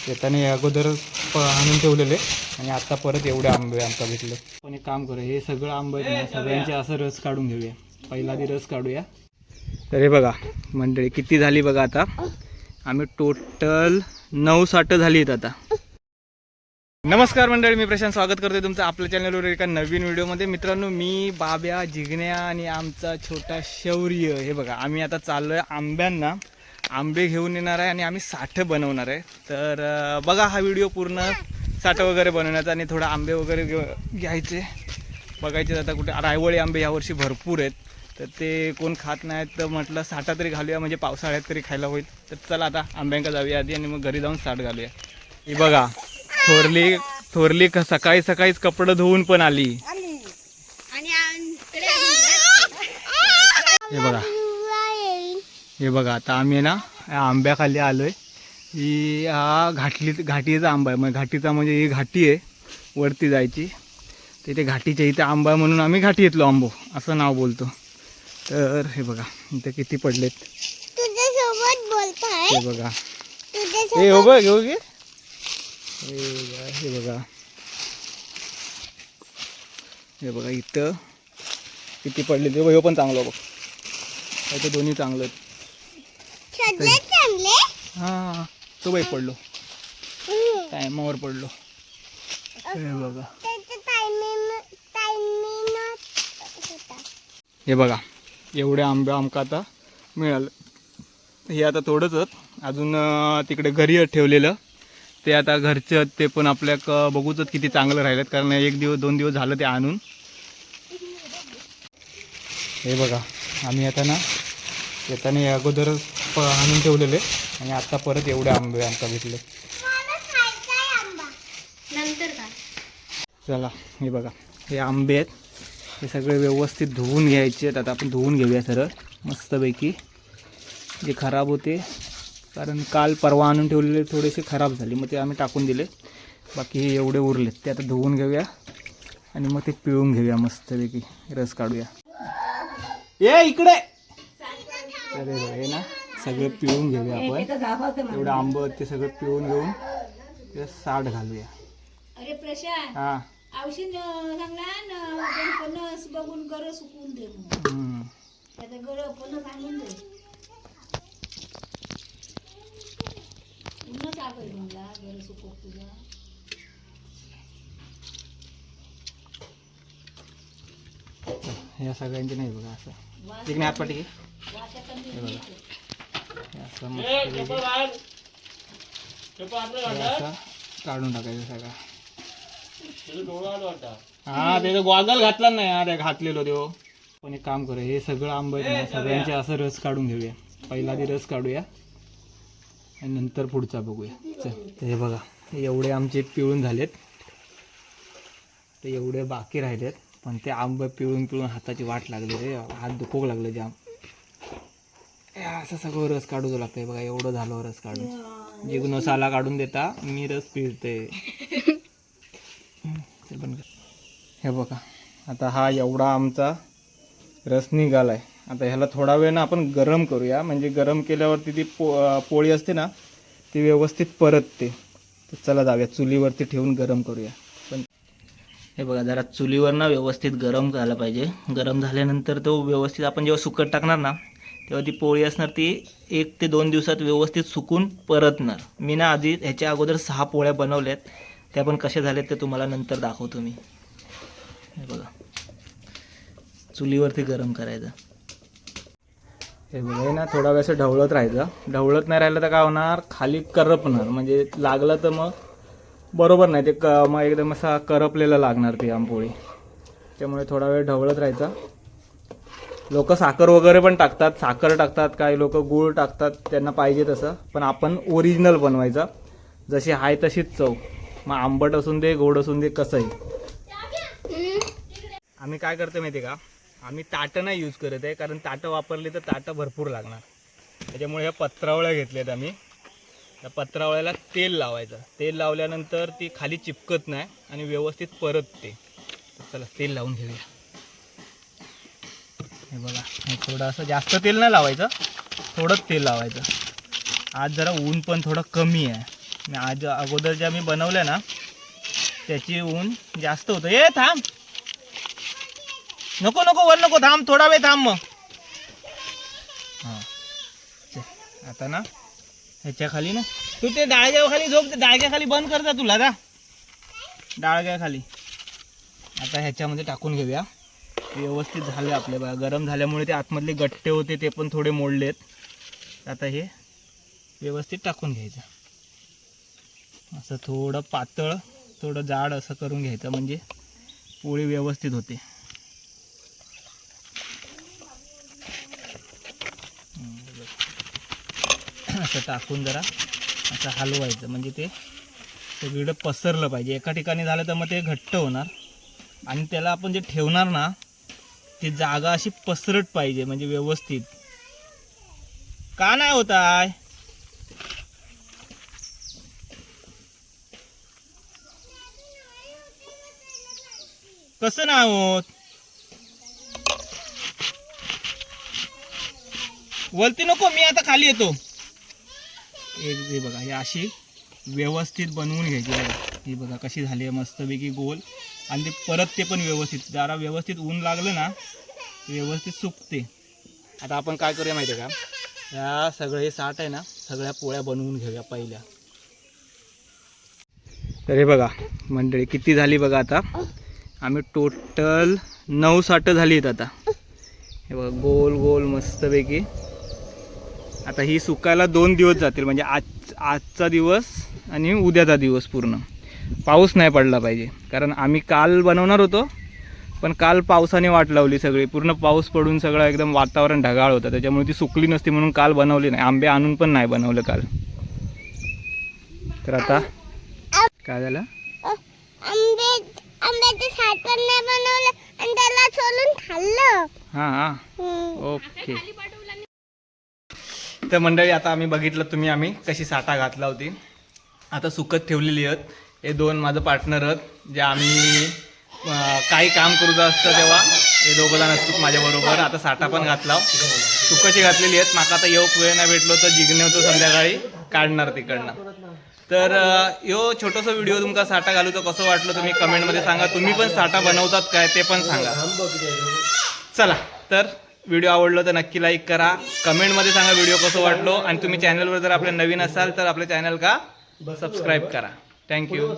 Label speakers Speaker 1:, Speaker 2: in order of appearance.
Speaker 1: येताना या अगोदर आणून ठेवलेले आणि आता परत एवढे आंबे आमचा भेटले. पण एक काम करूया, हे सगळं आंबे आहेत ना सगळ्यांचे असं रस काढून घेऊया. पहिला आधी रस काढूया. तर हे बघा मंडळी किती झाली बघा. आता आम्ही टोटल 9 साठं झाली आहेत आता. नमस्कार मंडळी, मी प्रशांत स्वागत करतोय तुमचं आपल्या चॅनलवर एका नवीन व्हिडिओमध्ये. मित्रांनो, मी बाब्या, जिग्न्या आणि आमचा छोटा शौर्य, हे बघा आम्ही आता चाललोय आंब्यांना. आंबे घेऊन येणार आहे आणि आम्ही साठं बनवणार आहे. तर बघा हा व्हिडिओ पूर्ण साठं वगैरे बनवण्याचा आणि थोडा आंबे वगैरे घ्यायचे बघायचे. आता कुठे रायवळी आंबे यावर्षी भरपूर आहेत, तर ते कोण खात नाहीत, तर म्हटलं साठा तरी घालूया म्हणजे पावसाळ्यात तरी खायला होईल. तर चला आता आंब्यांका जाऊया आधी आणि मग घरी जाऊन साठ घालूया. ही बघा थोरली सकाळी सकाळीच कपडे धुवून पण आली. हे बघा आता आम्ही ना आंब्याखाली आलोय. ही हा घाटीचा आंबा आहे. मग घाटीचा म्हणजे ही घाटी आहे वरती जायची. तिथे घाटीच्या इथे आंबा आहे म्हणून आम्ही घाटी येतलो आंबो असं नाव बोलतो. तर हे बघा इथे किती पडलेत.
Speaker 2: तुझ्यासोबत बोलताय.
Speaker 1: हे बघा हे हो बघ घेऊ घे. हे बघा इथं किती पडले ते. हे पण चांगलं बघ. इथे दोन्ही चांगलं आहेत. हा तो बाई पडलो, टायमावर पडलो. हे बघा हे बघा एवढे आंबे आमका आता मिळालं. हे आता थोडंच अजून तिकडे घरी ठेवलेलं ते आता घरचं ते पण आपल्या बघूच किती चांगलं राहिलं, कारण 1-2 दिवस झालं ते आणून. हे बघा आम्ही आता ना येताना या अगोदर आणून ठेवलेले आणि आता परत एवढे आंबे आमचा भेटले. चला हे बघा हे आंबे आहेत, हे सगळे व्यवस्थित धुवून घ्यायचे आहेत. आता आपण धुवून घेऊया सरळ मस्तपैकी. जे खराब होते, कारण काल परवा आणून ठेवलेले थोडेसे खराब झाले, मग ते आम्ही टाकून दिले. बाकी हे एवढे उरलेत ते आता धुवून घेऊया आणि मग ते पिळून घेऊया मस्तपैकी, रस काढूया. ये इकडे. अरे हे ना सगळे पिळून घेऊया आपण. एवढं आंबं ते सगळं पिळून घेऊन ते साठ घालूया.
Speaker 3: अरे प्रशांत,
Speaker 1: हा
Speaker 3: औषध चांगला पणस बघून गर सुकून दे. आता गर पणस आणून दे. पुन्हा टाकाय मला गर सुकव तुझा.
Speaker 1: या सगळ्यांचे नाही बघा असं. एक नाही हातपाटी घे. असं काढून टाकायचं सगळं. हा त्याचा गॉगल घातला नाही अरे घातलेलो देव. पण एक काम करूया, हे सगळं आंबे आहेत ना सगळ्यांचे असं रस काढून घेऊया. पहिला आधी रस काढूया आणि नंतर पुढचा बघूया. चल हे बघा एवढे आमचे पिळून झालेत, ते एवढे बाकी राहिलेत. पण ते आंबे पिळून हाताची वाट लागली रे, हात दुखोक लागले जाम. असं सगळं रस काढू लागतंय बघा. एवढं झालं रस काढून. जिग्नो साला काढून देता, मी रस पिळते. हे बघा आता हा एवढा आमचा रस निघालाय. आता ह्याला थोडा वेळ ना आपण गरम करूया, म्हणजे गरम केल्यावरती ती पोळी असते ना ती व्यवस्थित परतते. तर चला जाऊया चुलीवरती ठेवून गरम करूया. पण हे बघा जरा चुलीवर ना व्यवस्थित गरम झाला पाहिजे. गरम झाल्यानंतर तो व्यवस्थित आपण जेव्हा सुकट टाकणार ना तेव्हा ती पोळी असणार ती 1 ते 2 दिवसात व्यवस्थित सुकून परतणार. मी ना आधी ह्याच्या अगोदर 6 पोळ्या बनवल्यात, त्या पण कशा झाल्यात ते तुम्हाला नंतर दाखवतो मी. हे बघा चुलीवरती गरम करायचं. हे बघा हे ना थोडा वेळ ढवळत राहायचं. ढवळत नाही राहिलं तर काय होणार, खाली करपणार. म्हणजे लागलं तर मग बरोबर नाही ते मग एकदम असा करपलेला लागणार ती आंबोळी. त्यामुळे थोडा वेळ ढवळत राहायचा. लोक साखर वगैरे पण टाकतात, साखर टाकतात, काही लोक गूळ टाकतात, त्यांना पाहिजे तसं. पण आपण ओरिजिनल बनवायचा, जशी आहे तशीच चव. मग आंबट असून दे गोड असून दे कसंही. आम्ही काय करतो माहिती आहे का, आम्ही ताटं नाही यूज करत आहे, कारण ताटं वापरली तर ताटं भरपूर लागणार. त्याच्यामुळे ह्या पत्रावळ्या घेतल्यात आम्ही. त्या पत्रावळ्याला तेल लावायचं. तेल लावल्यानंतर ती खाली चिपकत नाही आणि व्यवस्थित परतते. चला तेल लावून घेऊया. हे बघा थोडं असं जास्त तेल नाही लावायचं, थोडंच तेल लावायचं. आज जरा ऊन पण थोडं कमी आहे, आणि आज अगोदर ज्या मी बनवल्या ना त्याची ऊन जास्त होतं. ए थांब, नको नको वर नको, थांब थोडा वेळ थांब मग. हां आता ना ह्याच्या खाली ना तू ते डाळग्या खाली झोप, ते डाळग्या खाली बंद कर जा तुला जा डाळग्या खाली. आता ह्याच्यामध्ये टाकून घेऊया. व्यवस्थित झाले आपले बघा, गरम झाल्यामुळे ते आतमधले गट्टे होते ते पण थोडे मोडलेत. आता हे व्यवस्थित टाकून घ्यायचं. असं थोडं पातळ थोडं जाड असं करून घ्यायचं म्हणजे पोळी व्यवस्थित होते. असं टाकून जरा असं हलवायचं म्हणजे ते सगळीकडे पसरलं पाहिजे. एका ठिकाणी झालं तर मग ते घट्ट होणार आणि त्याला आपण जे ठेवणार ना ती जागा अशी पसरट पाहिजे म्हणजे व्यवस्थित. का नाही होत आहे? कसं नाही होत? वरती नको, मी आता खाली येतो. हे बघा, हे अशी व्यवस्थित बनवून घ्यायची बघा. ही बघा कशी झाली आहे मस्तपैकी गोल. आणि ते परत ते पण व्यवस्थित जरा व्यवस्थित ऊन लागलं ना व्यवस्थित सुकते. आता आपण काय करूया माहिती आहे का, या सगळे साठ आहे ना सगळ्या पोळ्या बनवून घेऊया पहिल्या. तर हे बघा मंडळी किती झाली बघा. आता आम्ही टोटल 9 साठ झाली आहेत आता. हे बघा गोल गोल मस्तपैकी. आता ही सुकायला 2 दिवस जातील म्हणजे आजचा दिवस आणि उद्याचा दिवस. पूर्ण पाऊस नाही पडला पाहिजे कारण आम्ही काल बनवणार होतो पण काल पावसाने वाट लावली सगळी. पूर्ण पाऊस पडून सगळं एकदम वातावरण ढगाळ होतं त्याच्यामुळे ती सुकली नसती म्हणून काल बनवली नाही. आंबे आणून पण नाही बनवलं काल. तर आता काय झालं,
Speaker 2: आंब्याचं साठवण नाही बनवलं आणि त्याला सोलून खाल्लं.
Speaker 1: हां ओके. तर मंडळी आता आम्ही बघितलं आम्ही कशी साठा घातला होती. आता सुकत ठेवलेली आहेत. हे 2 माझं पार्टनर आहेत जे आम्ही काही काम करू असतं तेव्हा हे 2 जण असतात माझ्याबरोबर. आता साठा पण घातला सुकची घातलेली आहेत. माका आता येऊक वेळ नाही भेटलो तर जिगणे होतो संध्याकाळी काढणार तिकडनं. तर यो छोटासा व्हिडिओ तुमका साठा घालू तर कसं वाटलं तुम्ही कमेंटमध्ये सांगा. तुम्ही पण साठा बनवतात काय ते पण सांगा. चला तर व्हिडिओ आवडलो तर नक्की लाईक करा, कमेंटमध्ये सांगा व्हिडिओ कसं वाटलो. आणि तुम्ही चॅनलवर जर आपल्या नवीन असाल तर आपल्या चॅनल का सबस्क्राईब करा. थँक्यू.